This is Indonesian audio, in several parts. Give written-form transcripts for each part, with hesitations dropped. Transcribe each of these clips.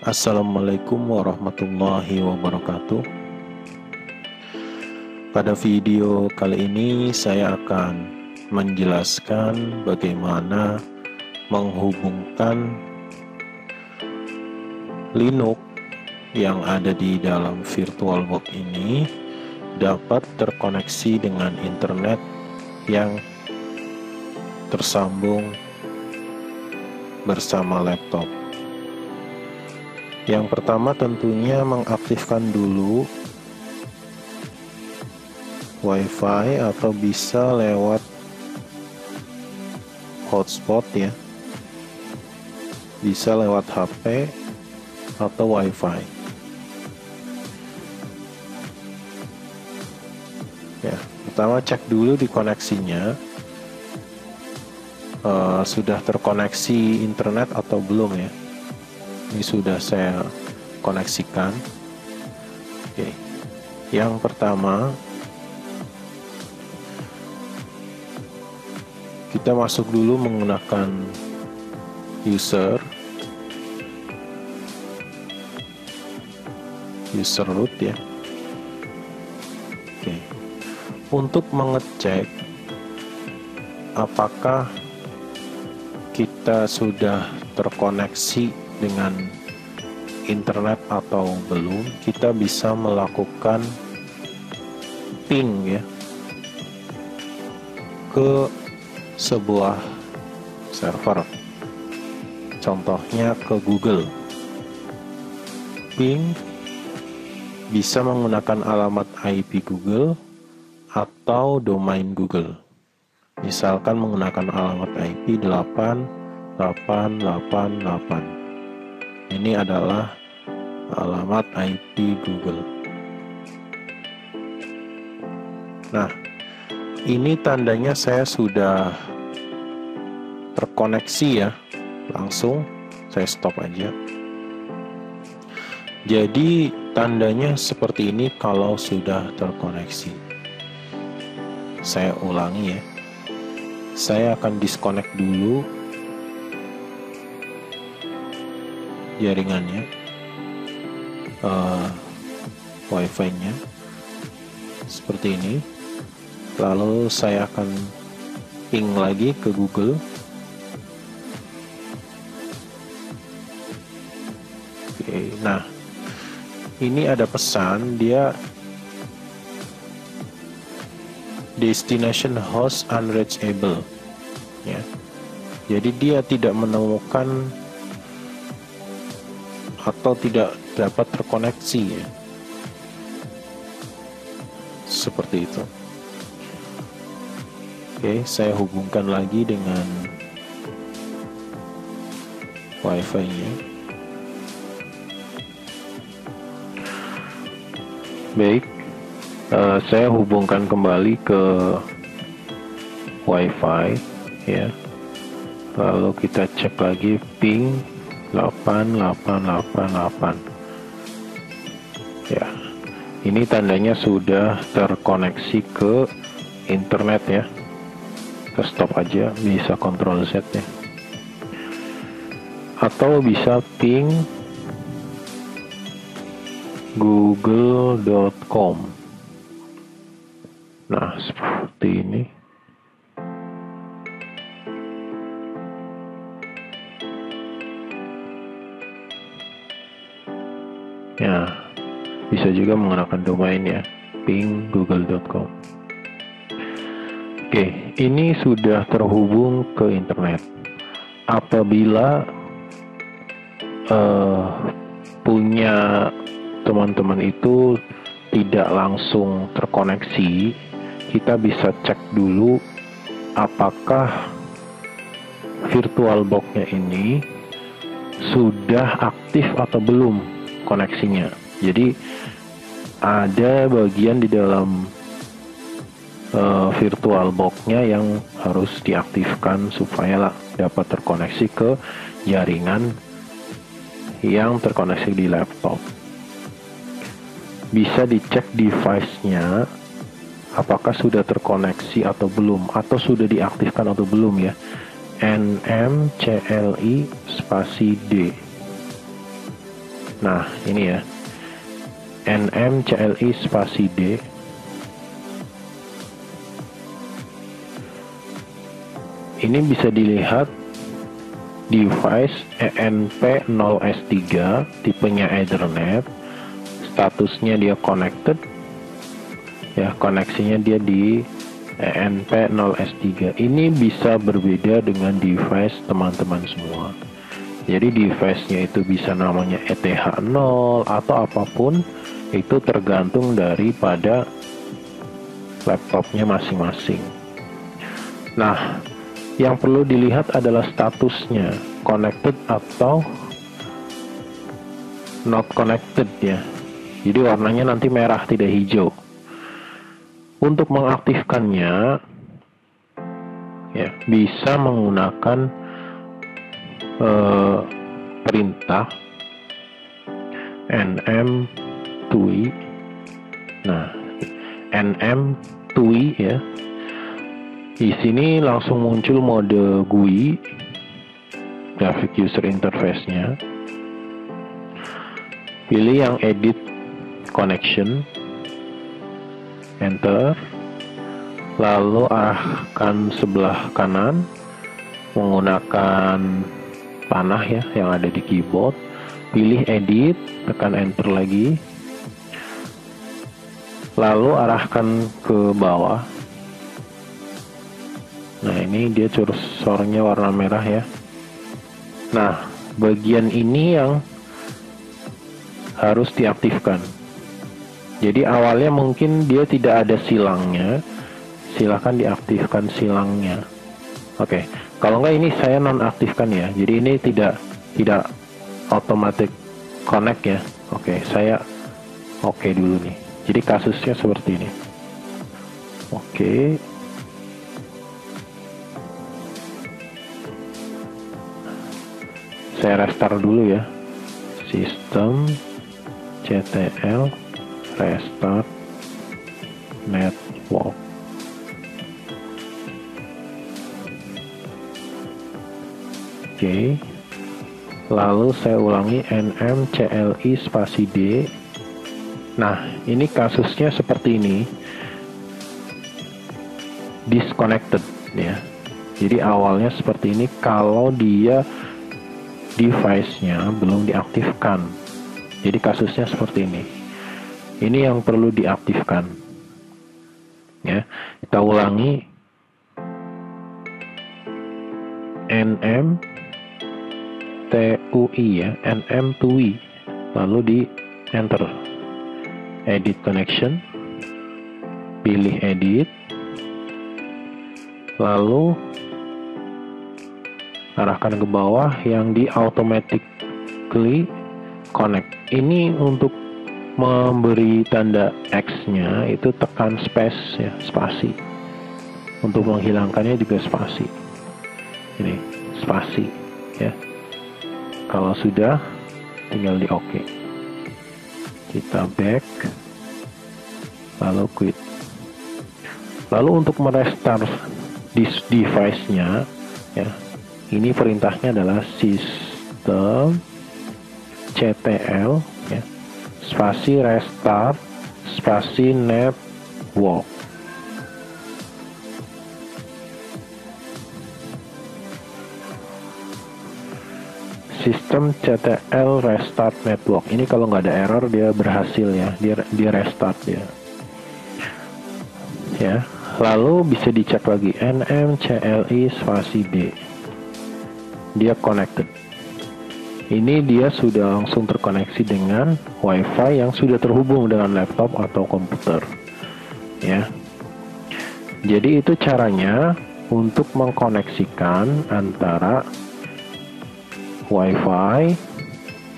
Assalamualaikum warahmatullahi wabarakatuh. Pada video kali ini saya akan menjelaskan bagaimana menghubungkan Linux yang ada di dalam VirtualBox ini dapat terkoneksi dengan internet yang tersambung bersama laptop. Yang pertama tentunya mengaktifkan dulu WiFi atau bisa lewat hotspot ya, bisa lewat HP atau WiFi ya. Pertama cek dulu di koneksinya, sudah terkoneksi internet atau belum ya. Ini sudah saya koneksikan. Oke. Yang pertama kita masuk dulu menggunakan user root ya. Oke. Untuk mengecek apakah kita sudah terkoneksi dengan internet atau belum, kita bisa melakukan ping ya ke sebuah server, contohnya ke Google. Ping bisa menggunakan alamat IP Google atau domain Google. Misalkan menggunakan alamat IP 8888. Ini adalah alamat IP Google. Nah, ini tandanya saya sudah terkoneksi ya. Langsung saya stop aja. Jadi tandanya seperti ini kalau sudah terkoneksi. Saya ulangi ya. Saya akan disconnect dulu jaringannya, WiFi-nya seperti ini. Lalu saya akan ping lagi ke Google. Oke, nah ini ada pesan, dia destination host unreachable ya. Jadi dia tidak menemukan atau tidak dapat terkoneksi ya. Seperti itu. Oke, saya hubungkan lagi dengan WiFi-nya. Baik, saya hubungkan kembali ke WiFi ya. Lalu kita cek lagi ping 8888 ya. Ini tandanya sudah terkoneksi ke internet ya. Kita stop aja, bisa Ctrl Z ya, atau bisa ping google.com. Nah seperti ini. Ya, bisa juga menggunakan domain ya, ping google.com. Oke, ini sudah terhubung ke internet. Apabila punya teman-teman itu tidak langsung terkoneksi, kita bisa cek dulu apakah VirtualBox-nya ini sudah aktif atau belum koneksinya. Jadi ada bagian di dalam VirtualBox-nya yang harus diaktifkan supaya dapat terkoneksi ke jaringan yang terkoneksi di laptop. Bisa dicek device-nya apakah sudah terkoneksi atau belum, atau sudah diaktifkan atau belum ya. NMCLI spasi D. Nah, ini ya, nm CLI spasi D. Ini bisa dilihat device ENP0S3, tipenya Ethernet, statusnya dia connected, ya, koneksinya dia di ENP0S3. Ini bisa berbeda dengan device teman-teman semua. Jadi device-nya itu bisa namanya ETH0 atau apapun, itu tergantung daripada laptopnya masing-masing. Nah, yang perlu dilihat adalah statusnya, connected atau not connected ya. Jadi warnanya nanti merah, tidak hijau. Untuk mengaktifkannya, ya, bisa menggunakan perintah nm TUI. Nah, nm TUI ya. Di sini langsung muncul mode GUI, Graphic User Interface-nya. Pilih yang Edit Connection, Enter, lalu arahkan sebelah kanan menggunakan panah ya yang ada di keyboard. Pilih Edit, tekan Enter lagi, lalu arahkan ke bawah. Nah, ini dia cursornya warna merah ya. Nah, bagian ini yang harus diaktifkan. Jadi awalnya mungkin dia tidak ada silangnya, silahkan diaktifkan silangnya. Oke, kalau enggak ini saya nonaktifkan ya. Jadi ini tidak automatic connect ya. Oke, saya oke dulu nih. Jadi kasusnya seperti ini. Oke. Saya restart dulu ya. Sistem CTL restart network. Oke. Lalu saya ulangi nm CLI spasi D. Nah, ini kasusnya seperti ini. Disconnected ya. Jadi awalnya seperti ini kalau dia device-nya belum diaktifkan. Jadi kasusnya seperti ini. Ini yang perlu diaktifkan. Ya, kita ulangi. nm TUI ya, nm TUI. Lalu di enter. Edit connection. Pilih edit. Lalu arahkan ke bawah yang di automatically connect. Ini untuk memberi tanda X-nya itu tekan space ya, spasi. Untuk menghilangkannya juga spasi. Ini spasi ya. Kalau sudah, tinggal di OK. Kita back, lalu quit. Lalu untuk merestart device-nya ya. Ini perintahnya adalah sistem CTL ya, spasi restart spasi network. Sistem CTL restart network. Ini kalau nggak ada error dia berhasil ya, dia restart ya. Ya, lalu bisa dicek lagi nm CLI spasi D. Dia connected. Ini dia sudah langsung terkoneksi dengan WiFi yang sudah terhubung dengan laptop atau komputer. Ya. Jadi itu caranya untuk mengkoneksikan antara WiFi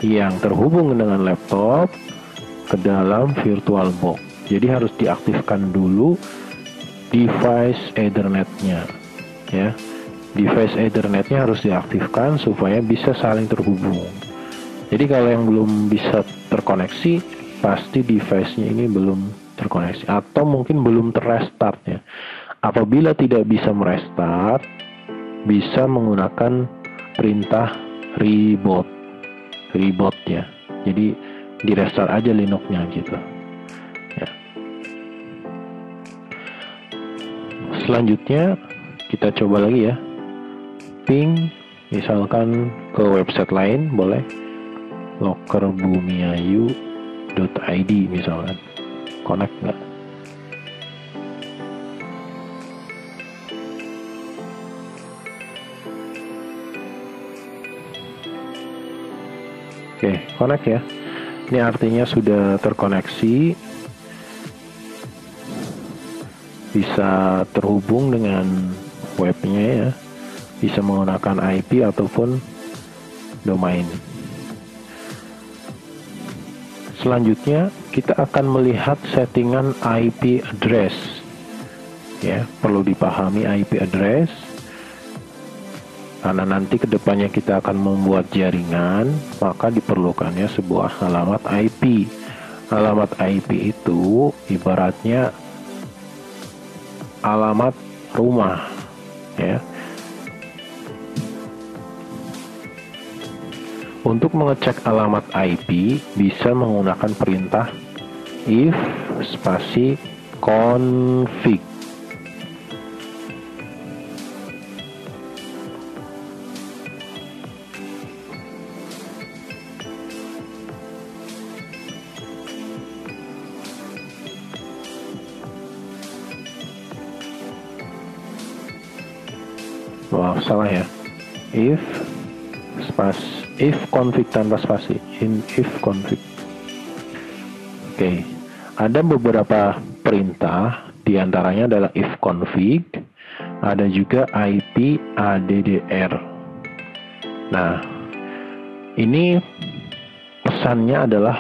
yang terhubung dengan laptop ke dalam VirtualBox. Jadi harus diaktifkan dulu device Ethernet-nya. Ya. Device Ethernet-nya harus diaktifkan supaya bisa saling terhubung. Jadi kalau yang belum bisa terkoneksi, pasti device-nya ini belum terkoneksi atau mungkin belum terrestart ya. Apabila tidak bisa merestart, bisa menggunakan perintah reboot ya. Jadi di restart aja Linux-nya gitu. Ya. Selanjutnya kita coba lagi ya, ping misalkan ke website lain boleh, lokerbumiayu.id misalkan, connect nggak? Oke, connect ya. Ini artinya sudah terkoneksi, bisa terhubung dengan webnya ya, bisa menggunakan IP ataupun domain. Selanjutnya kita akan melihat settingan IP address ya, perlu dipahami IP address karena nanti kedepannya kita akan membuat jaringan, maka diperlukannya sebuah alamat IP. Alamat IP itu ibaratnya alamat rumah ya. Untuk mengecek alamat IP bisa menggunakan perintah if spasi config. Wah, salah ya. If config tanpa spasi, if config. Oke, ada beberapa perintah, diantaranya adalah if config, ada juga IP addr. Nah, ini pesannya adalah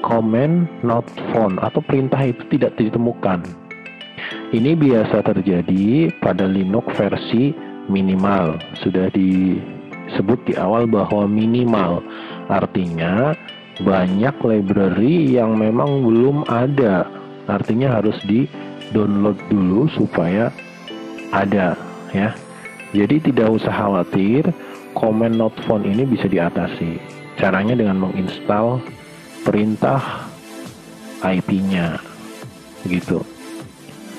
command not found atau perintah itu tidak ditemukan. Ini biasa terjadi pada Linux versi minimal. Sudah disebut di awal bahwa minimal artinya banyak library yang memang belum ada. Artinya harus di-download dulu supaya ada ya. Jadi tidak usah khawatir, command not found ini bisa diatasi. Caranya dengan menginstal perintah IP-nya gitu.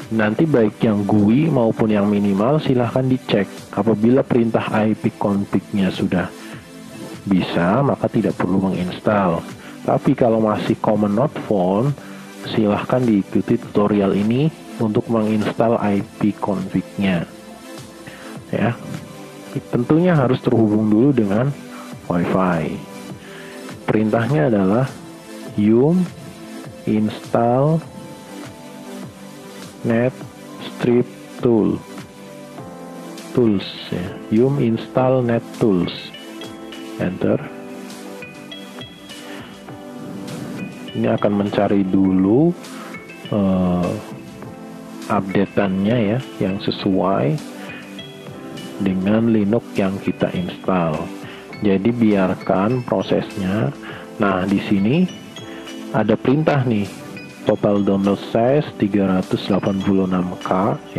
Nanti baik yang GUI maupun yang minimal silahkan dicek. Apabila perintah IP config-nya sudah bisa, maka tidak perlu menginstal. Tapi kalau masih command not found, silahkan diikuti tutorial ini untuk menginstal IP config-nya. Ya, tentunya harus terhubung dulu dengan WiFi. Perintahnya adalah yum install net strip tools ya. Yum install net tools, enter. Ini akan mencari dulu update-annya ya, yang sesuai dengan Linux yang kita install. Jadi biarkan prosesnya. Nah, di sini ada perintah nih, total download size 386K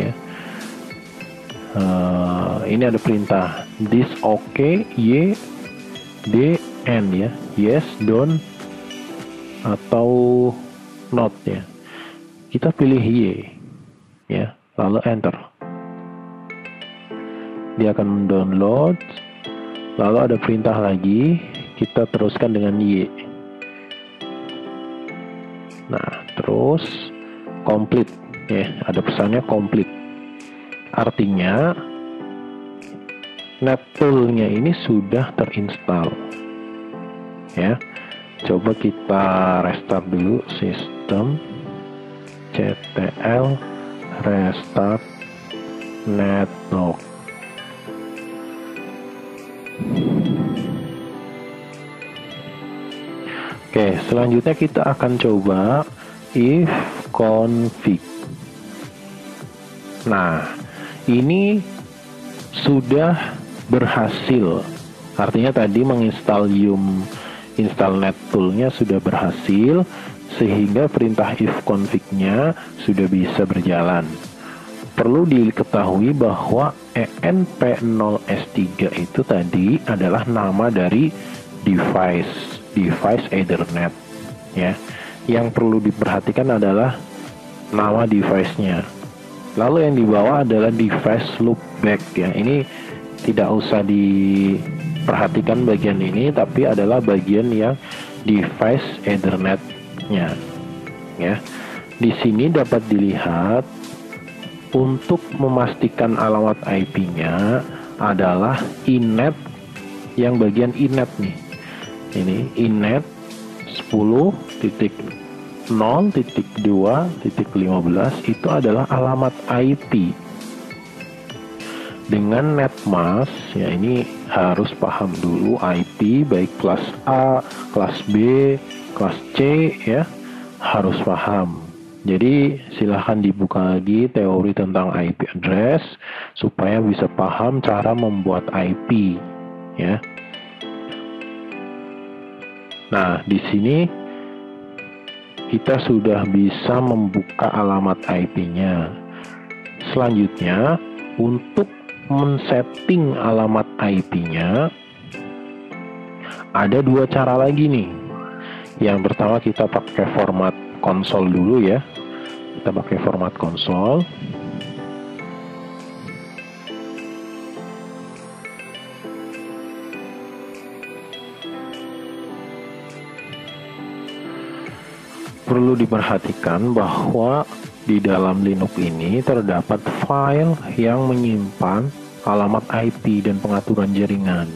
ya. Ini ada perintah this OK y d n ya, yes don't atau not ya. Kita pilih y ya, lalu enter. Dia akan mendownload. Lalu ada perintah lagi, kita teruskan dengan y. Nah, terus complete ya, ada pesannya complete. Artinya nettool-nya ini sudah terinstall. Ya. Coba kita restart dulu sistem, ctl restart netlock. Oke, selanjutnya kita akan coba if config. Nah, ini sudah berhasil. Artinya tadi menginstal yum install net tool-nya sudah berhasil, sehingga perintah if config-nya sudah bisa berjalan. Perlu diketahui bahwa env0s3 itu tadi adalah nama dari device device Ethernet ya. Yang perlu diperhatikan adalah nama device-nya. Lalu yang di bawah adalah device loopback ya. Ini tidak usah diperhatikan bagian ini, tapi adalah bagian yang device Ethernet-nya ya. Di sini dapat dilihat untuk memastikan alamat IP-nya adalah inet yang bagian inet nih. Ini inet 10.0.2.15 itu adalah alamat IP. Dengan netmask ya, ini harus paham dulu IP baik kelas A, kelas B, kelas C ya, harus paham. Jadi silahkan dibuka lagi teori tentang IP address supaya bisa paham cara membuat IP ya. Nah, di sini kita sudah bisa membuka alamat IP-nya. Selanjutnya, untuk men-setting alamat IP-nya ada dua cara lagi nih. Yang pertama kita pakai format konsol dulu ya. Kita pakai format konsol. Perlu diperhatikan bahwa di dalam Linux ini terdapat file yang menyimpan alamat IP dan pengaturan jaringan.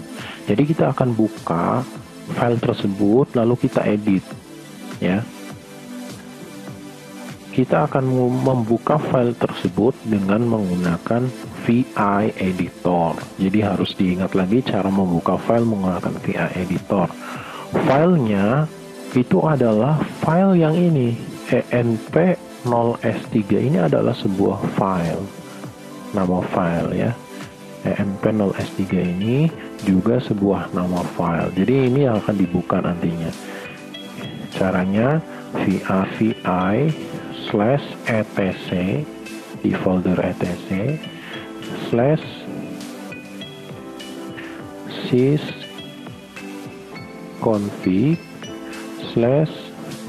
Jadi kita akan buka file tersebut lalu kita edit ya. Kita akan membuka file tersebut dengan menggunakan VI Editor. Jadi harus diingat lagi cara membuka file menggunakan VI Editor. Filenya itu adalah file yang ini, env0s3. Ini adalah sebuah file, nama file ya. env0s3 ini juga sebuah nama file. Jadi ini yang akan dibuka nantinya. Caranya vi/etc di folder etc /sysconfig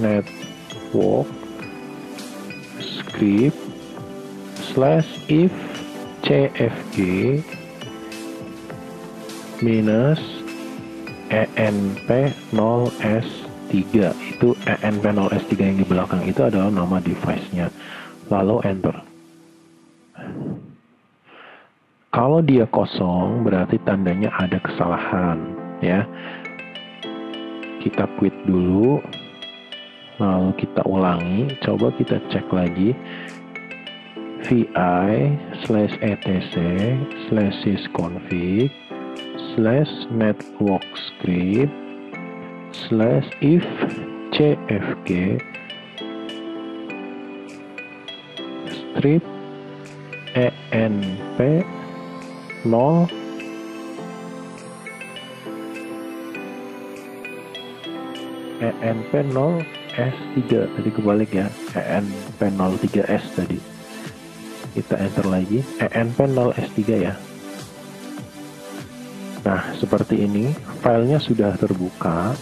/network script /if cfg minus env0s3. Itu env0s3 yang di belakang itu adalah nama device-nya. Lalu enter. Kalau dia kosong berarti tandanya ada kesalahan ya. Kita quit dulu, lalu kita ulangi, coba kita cek lagi vi/etc/sysconfig /network script /if cfg strip env0 env0s3 tadi kebalik ya, env03s tadi. Kita enter lagi env0s3 ya. Nah, seperti ini filenya sudah terbuka.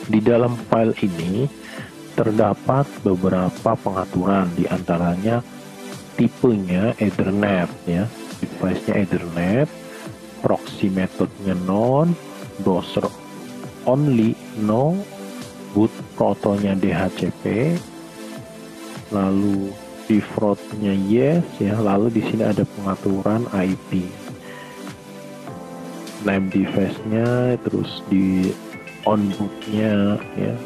Di dalam file ini terdapat beberapa pengaturan, diantaranya tipenya Ethernet ya, device-nya Ethernet, proxy metodenya non, browser only no, boot protonya DHCP, lalu default-nya yes ya, lalu di sini ada pengaturan IP, name device-nya, terus di on boot-nya ya.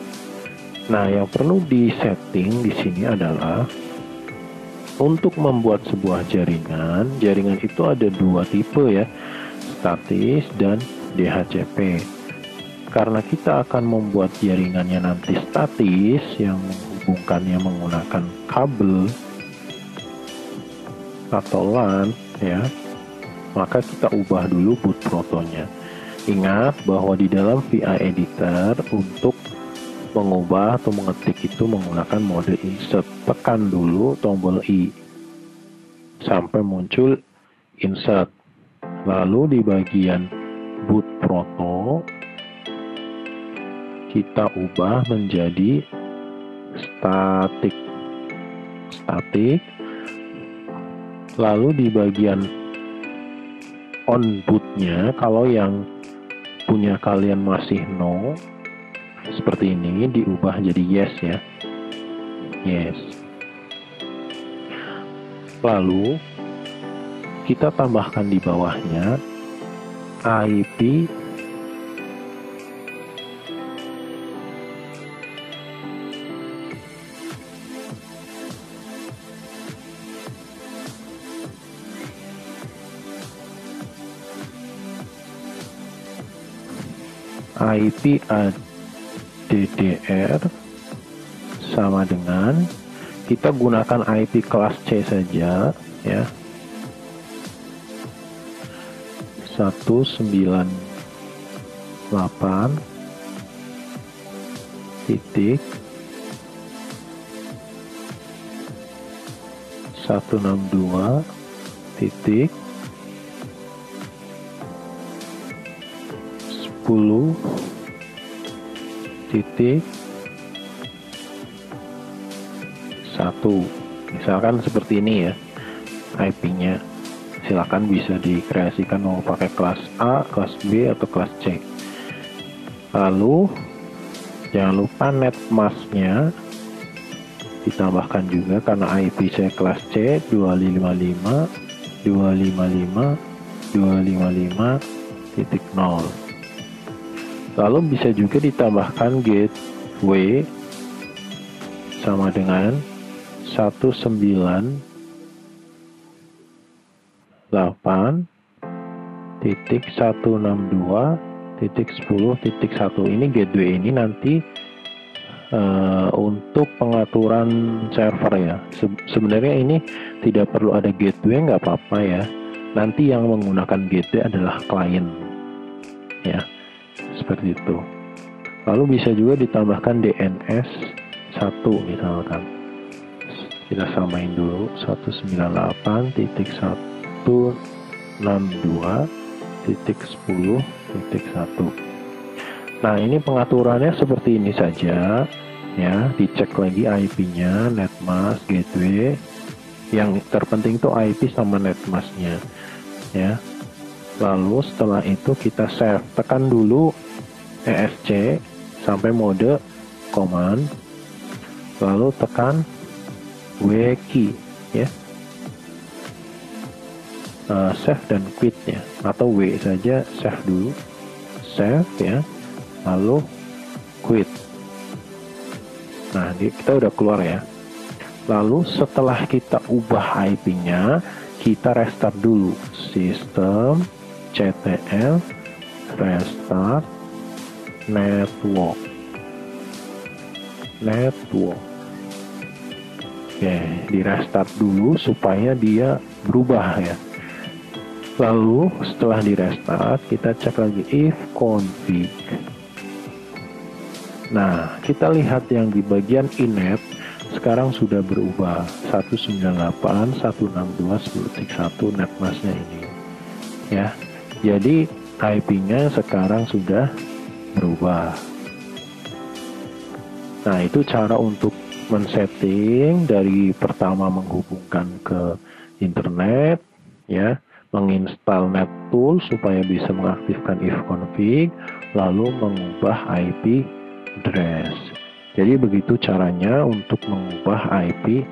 Nah, yang perlu di setting di sini adalah untuk membuat sebuah jaringan. Jaringan itu ada dua tipe ya, statis dan DHCP. Karena kita akan membuat jaringannya nanti statis yang menghubungkannya menggunakan kabel atau LAN ya, maka kita ubah dulu boot protonya. Ingat bahwa di dalam VI Editor untuk mengubah atau mengetik itu menggunakan mode insert. Tekan dulu tombol I sampai muncul insert. Lalu di bagian boot proto kita ubah menjadi static. Lalu di bagian on bootnya, kalau yang punya kalian masih no, seperti ini, diubah jadi yes ya. Yes. Lalu kita tambahkan di bawahnya IP ADDR sama dengan, kita gunakan IP kelas C saja ya, 192.168.10.1, misalkan seperti ini ya IP-nya. Silakan bisa dikreasikan mau pakai kelas A, kelas B, atau kelas C. Lalu jangan lupa net mask-nya ditambahkan juga, karena IP saya kelas C 255.255.255.0. Lalu bisa juga ditambahkan gateway sama dengan 198.162.10.1. Ini gateway ini nanti untuk pengaturan server ya. Sebenarnya ini tidak perlu ada gateway, nggak apa-apa ya. Nanti yang menggunakan gateway adalah klien ya, seperti itu. Lalu bisa juga ditambahkan DNS 1 misalkan. Kita samain dulu 198.162.10.1. Nah, ini pengaturannya seperti ini saja ya. Dicek lagi IP-nya, netmask, gateway. Yang terpenting itu IP sama netmask-nya ya. Lalu setelah itu kita save, tekan dulu ESC sampai mode command, lalu tekan W key ya, save dan quit ya, atau W saja, save dulu, save ya, lalu quit. Nah, kita udah keluar ya. Lalu setelah kita ubah IP-nya, kita restart dulu sistem ctl restart network. Oke, di restart dulu supaya dia berubah ya. Lalu setelah di restart, kita cek lagi if config. Nah, kita lihat yang di bagian inet sekarang sudah berubah 198.162.10.1 netmasknya ini ya. Jadi IP-nya sekarang sudah berubah. Nah, itu cara untuk men-setting dari pertama menghubungkan ke internet ya, menginstal NetTools supaya bisa mengaktifkan if config, lalu mengubah IP address. Jadi begitu caranya untuk mengubah IP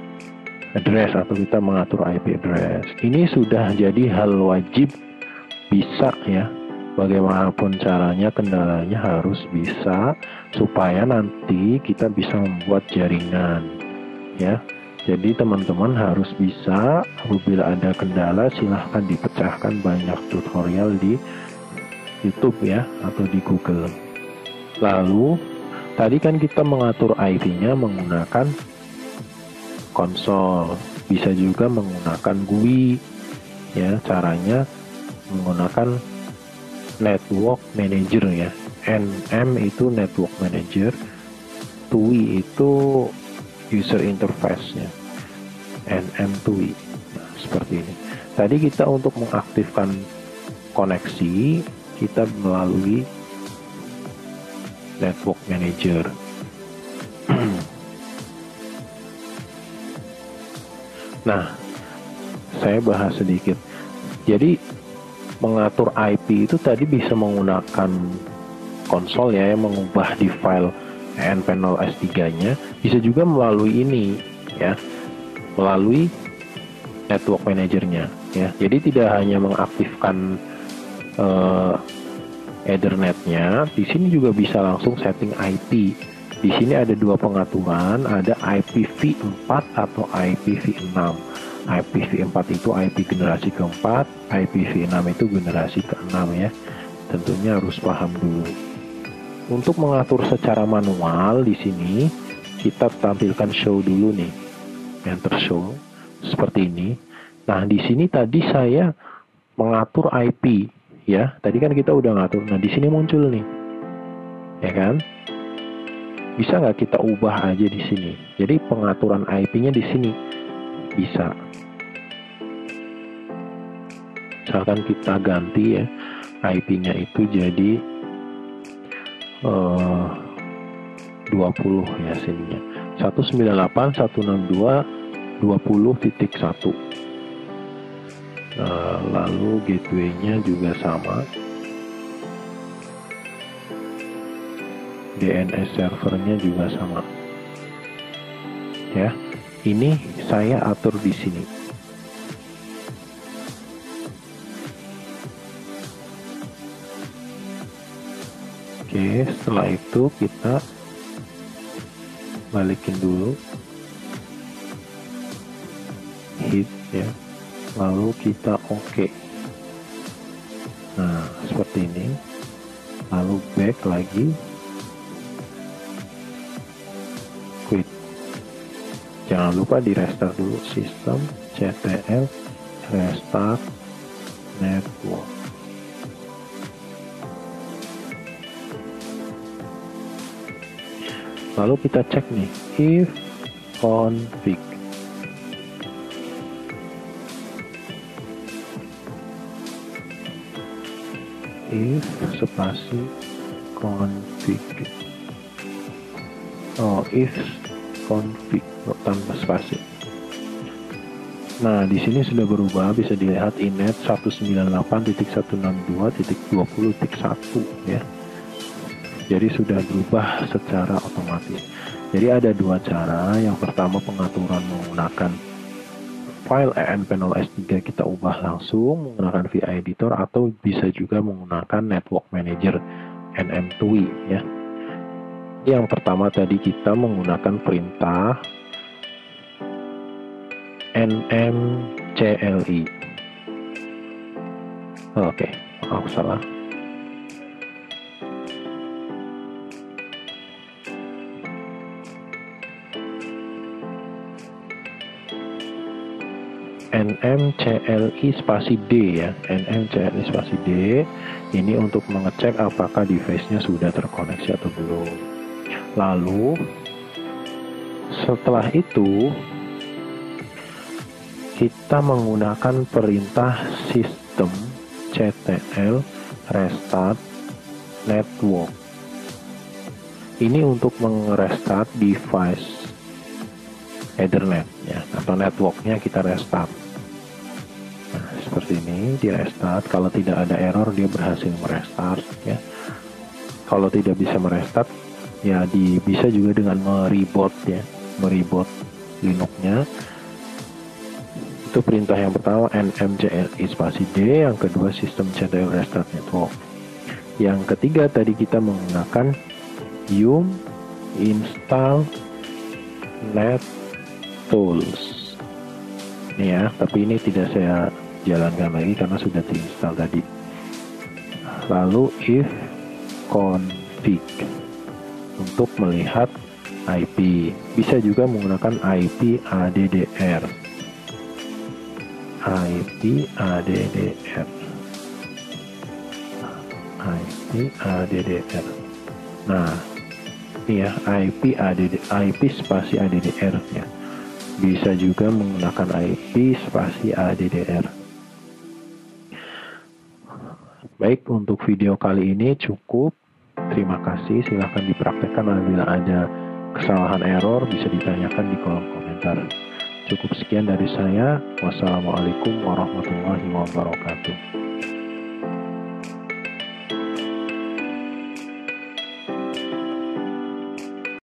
address atau kita mengatur IP address. Ini sudah jadi hal wajib, bisa ya. Bagaimanapun caranya, kendalanya harus bisa supaya nanti kita bisa membuat jaringan ya. Jadi teman-teman harus bisa, apabila ada kendala silahkan dipecahkan, banyak tutorial di YouTube ya atau di Google. Lalu tadi kan kita mengatur IP-nya menggunakan konsol, bisa juga menggunakan GUI ya. Caranya menggunakan Network Manager ya. NM itu Network Manager, TUI itu User Interface-nya, NM TUI. Nah, seperti ini. Tadi kita untuk mengaktifkan koneksi, kita melalui Network Manager. Nah, saya bahas sedikit. Jadi mengatur IP itu tadi bisa menggunakan konsol ya, yang mengubah di file npanel S3-nya, bisa juga melalui ini ya, melalui Network Manager-nya ya. Jadi tidak hanya mengaktifkan Ethernet-nya, di sini juga bisa langsung setting IP. Di sini ada dua pengaturan, ada IPv4 atau IPv6. IPv4 itu IP generasi keempat, IPv6 itu generasi keenam ya. Tentunya harus paham dulu. Untuk mengatur secara manual di sini kita tampilkan show dulu nih. Enter show seperti ini. Nah, di sini tadi saya mengatur IP ya. Tadi kan kita udah ngatur. Nah, di sini muncul nih. Ya kan? Bisa nggak kita ubah aja di sini? Jadi pengaturan IP-nya di sini bisa. Misalkan kita ganti ya, IP-nya itu jadi 20 ya sininya. 198.162.20.1. Lalu gateway-nya juga sama. DNS servernya juga sama. Ya, ini saya atur di sini. Oke, setelah itu kita balikin dulu, hit ya, lalu kita oke. Nah, seperti ini. Lalu back lagi, quit. Jangan lupa di restart dulu sistem, ctl, restart network. Lalu kita cek nih, if config. If spasi config. Oh, if config tanpa spasi. Nah, di sini sudah berubah, bisa dilihat inet 198.162.20.1 ya. Jadi sudah berubah secara otomatis. Jadi ada dua cara. Yang pertama pengaturan menggunakan file npanel S3 kita ubah langsung menggunakan VI Editor, atau bisa juga menggunakan Network Manager NM2 ya. Yang pertama tadi kita menggunakan perintah nmcli. Oke, aku salah. nmcli spasi D ya, nmcli spasi D. Ini untuk mengecek apakah device-nya sudah terkoneksi atau belum. Lalu setelah itu kita menggunakan perintah sistem ctl restart network. Ini untuk merestart device Ethernet ya, atau networknya kita restart. Nah, seperti ini di restart. Kalau tidak ada error, dia berhasil merestart ya. Kalau tidak bisa merestart ya, bisa juga dengan mereboot ya, mereboot Linux-nya. Itu perintah yang pertama, nmcli spasi D. Yang kedua sistem ctl restart network. Yang ketiga tadi kita menggunakan yum install net tools ini ya, tapi ini tidak saya jalankan lagi karena sudah diinstal tadi. Lalu if config untuk melihat IP, bisa juga menggunakan IP ADDR. IP ADDR. Nah, ini ya, IP spasi ADDR ya. Bisa juga menggunakan IP spasi ADDR. Baik, untuk video kali ini cukup. Terima kasih, silahkan dipraktekkan. Apabila ada kesalahan error bisa ditanyakan di kolom komentar. Cukup sekian dari saya. Wassalamualaikum warahmatullahi wabarakatuh.